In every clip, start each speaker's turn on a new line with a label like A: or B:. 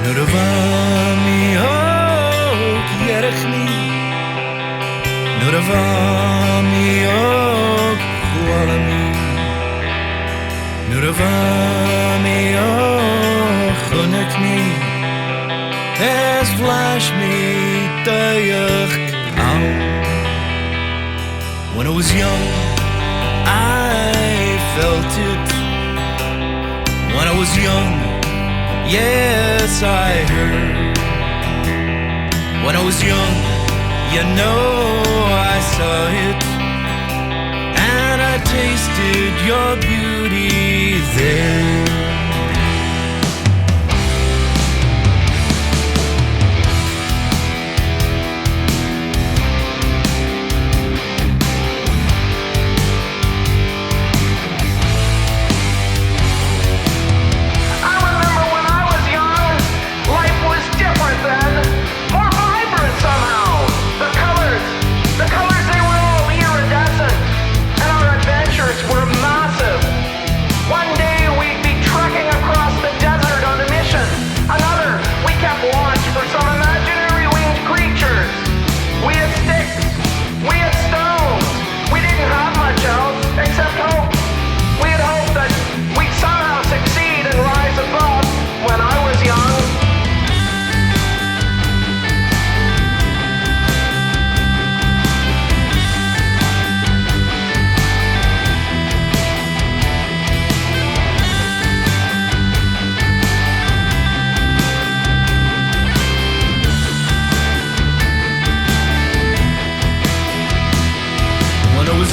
A: Nuravami ok yerachni Nuravami ok hualami Nuravami ok chonekni Es flash me tayach au When I was young I felt it When I was young yes, I heard. When I was young, you know I saw it, and I tasted your beauty there.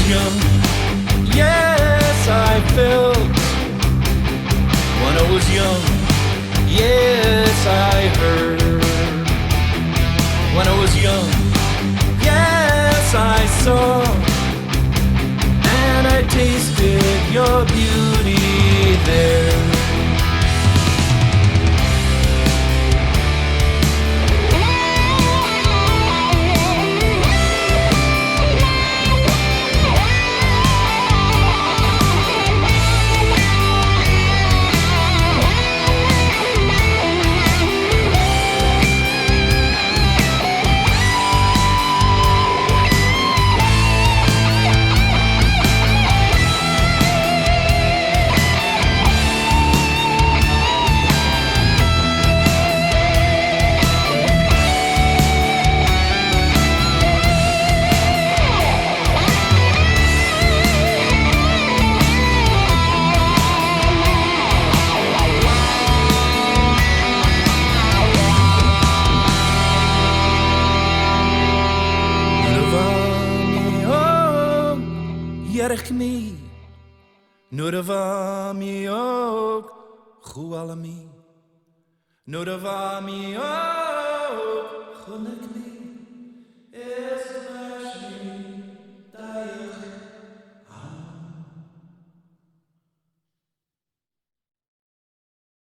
A: Young, yes, I felt. When I was young, yes, I heard. When I was young, yes, I saw, and I tasted your beauty there. Yerachmi, Nuravami ok chualami, Nuravami ok